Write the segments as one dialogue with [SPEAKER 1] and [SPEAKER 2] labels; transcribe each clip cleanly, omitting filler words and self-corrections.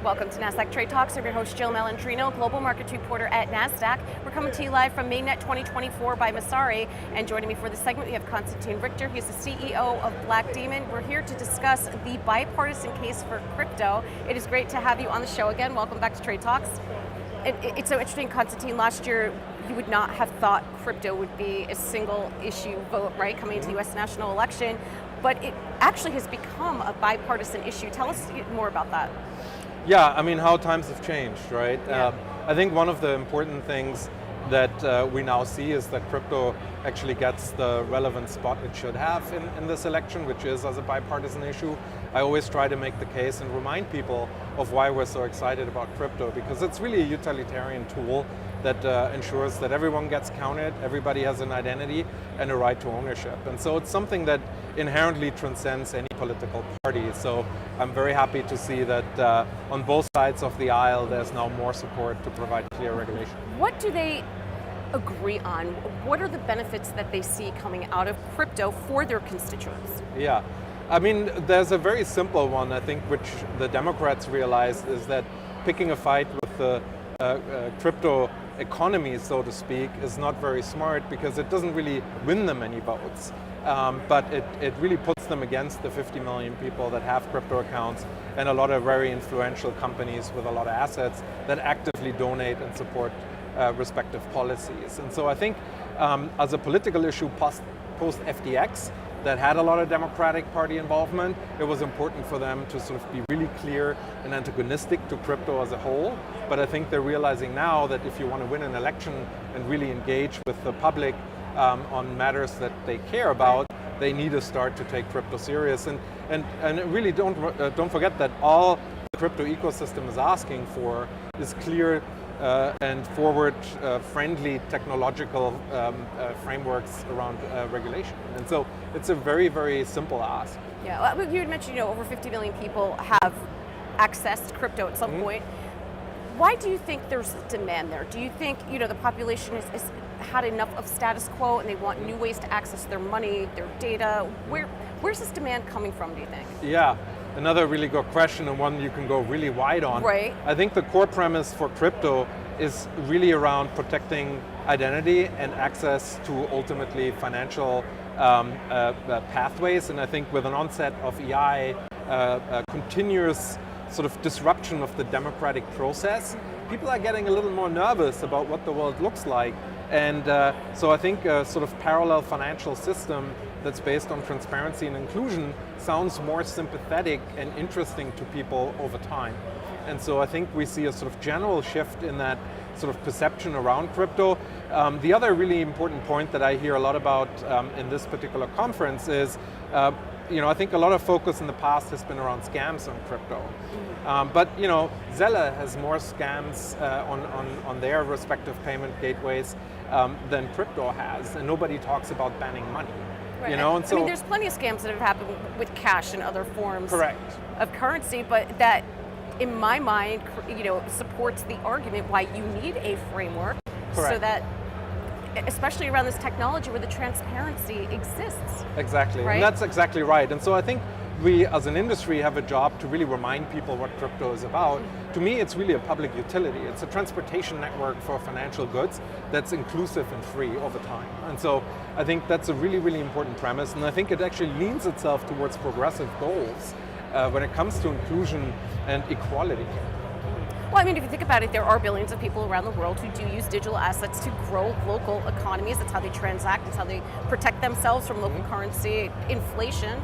[SPEAKER 1] Welcome to Nasdaq TradeTalks. I'm your host, Jill Malandrino, global markets reporter at Nasdaq. We're coming to you live from Mainnet 2024 by Masari, and joining me for this segment, we have Konstantin Richter. He's the CEO of Blockdaemon. We're here to discuss the bipartisan case for crypto. It is great to have you on the show again. Welcome back to TradeTalks. It's so interesting, Konstantin, last year you would not have thought crypto would be a single issue vote, right, coming into the US national election, but it actually has become a bipartisan issue. Tell us more about that.
[SPEAKER 2] Yeah, I mean, how times have changed, right?
[SPEAKER 1] Yeah.
[SPEAKER 2] I think one of the important things that we now see is that crypto actually gets the relevant spot it should have in this election, which is as a bipartisan issue. I always try to make the case and remind people of why we're so excited about crypto, because it's really a utilitarian tool that ensures that everyone gets counted, everybody has an identity and a right to ownership. And so it's something that inherently transcends any political party. So I'm very happy to see that on both sides of the aisle there's now more support to provide clear regulation.
[SPEAKER 1] What do they agree on? What are the benefits that they see coming out of crypto for their constituents?
[SPEAKER 2] Yeah, I mean, there's a very simple one, I think, which the Democrats realized, is that picking a fight with the crypto economy, so to speak, is not very smart, because it doesn't really win them any votes. But it really puts them against the 50 million people that have crypto accounts and a lot of very influential companies with a lot of assets that actively donate and support respective policies. And so I think as a political issue post FTX, that had a lot of Democratic Party involvement, it was important for them to sort of be really clear and antagonistic to crypto as a whole. But I think they're realizing now that if you want to win an election and really engage with the public on matters that they care about, they need to start to take crypto serious. And really don't forget that all the crypto ecosystem is asking for is clear and forward-friendly technological frameworks around regulation. And so it's a very, very simple ask.
[SPEAKER 1] Yeah, you had mentioned, over 50 million people have accessed crypto at some point. Why do you think there's demand there? Do you think, the population has had enough of status quo and they want new ways to access their money, their data? Where's this demand coming from, do you think?
[SPEAKER 2] Yeah. Another really good question, and one you can go really wide on.
[SPEAKER 1] Right.
[SPEAKER 2] I think the core premise for crypto is really around protecting identity and access to ultimately financial pathways. And I think with an onset of AI, continuous sort of disruption of the democratic process, people are getting a little more nervous about what the world looks like. And so I think a sort of parallel financial system that's based on transparency and inclusion sounds more sympathetic and interesting to people over time. And so I think we see a sort of general shift in that sort of perception around crypto. The other really important point that I hear a lot about in this particular conference is, I think a lot of focus in the past has been around scams on crypto. But Zelle has more scams on their respective payment gateways than crypto has, and nobody talks about banning money.
[SPEAKER 1] Right.
[SPEAKER 2] And so,
[SPEAKER 1] there's plenty of scams that have happened with cash and other forms
[SPEAKER 2] correct.
[SPEAKER 1] of currency, but that, in my mind, supports the argument why you need a framework.
[SPEAKER 2] Correct.
[SPEAKER 1] So that, especially around this technology where the transparency exists.
[SPEAKER 2] Exactly,
[SPEAKER 1] right?
[SPEAKER 2] And that's exactly right. And so I think we as an industry have a job to really remind people what crypto is about. To me, it's really a public utility. It's a transportation network for financial goods that's inclusive and free over time. And so I think that's a really, really important premise. And I think it actually leans itself towards progressive goals when it comes to inclusion and equality.
[SPEAKER 1] Well, if you think about it, there are billions of people around the world who do use digital assets to grow local economies. That's how they transact. That's how they protect themselves from local currency inflation.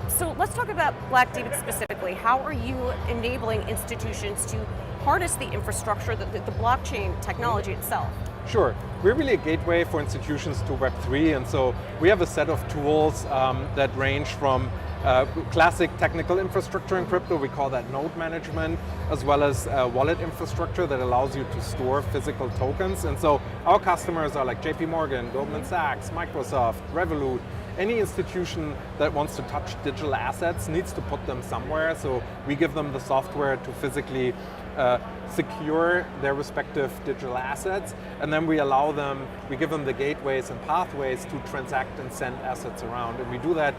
[SPEAKER 1] So let's talk about Blockdaemon specifically. How are you enabling institutions to harness the infrastructure, the blockchain technology itself?
[SPEAKER 2] Sure. We're really a gateway for institutions to Web3, and so we have a set of tools that range from classic technical infrastructure in crypto, we call that node management, as well as wallet infrastructure that allows you to store physical tokens. And so our customers are like JP Morgan, Goldman Sachs, Microsoft, Revolut, any institution that wants to touch digital assets needs to put them somewhere. So we give them the software to physically secure their respective digital assets, and then we give them the gateways and pathways to transact and send assets around. And we do that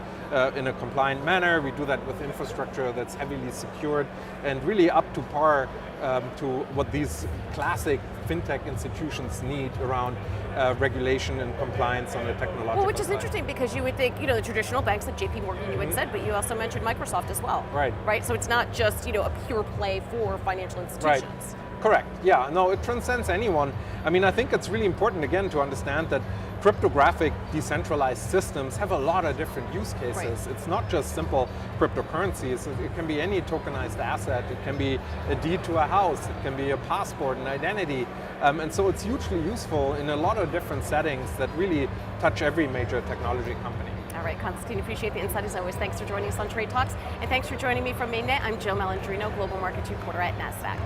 [SPEAKER 2] in a compliant manner. We do that with infrastructure that's heavily secured and really up to par to what these classic fintech institutions need around regulation and compliance on the technological
[SPEAKER 1] Well, which is
[SPEAKER 2] side.
[SPEAKER 1] interesting because you would think, the traditional banks like JP Morgan you had said, but you also mentioned Microsoft as well. Right, so it's not just, a pure play for financial institutions.
[SPEAKER 2] Right. Correct, yeah, no, it transcends anyone. I mean, I think it's really important, again, to understand that cryptographic decentralized systems have a lot of different use cases.
[SPEAKER 1] Right.
[SPEAKER 2] It's not just simple cryptocurrencies. It can be any tokenized asset. It can be a deed to a house. It can be a passport, an identity. And so it's hugely useful in a lot of different settings that really touch every major technology company.
[SPEAKER 1] All right, Konstantin, appreciate the insight as always. Thanks for joining us on Trade Talks. And thanks for joining me from Mainnet. I'm Jill Malandrino, Global Markets Reporter at Nasdaq.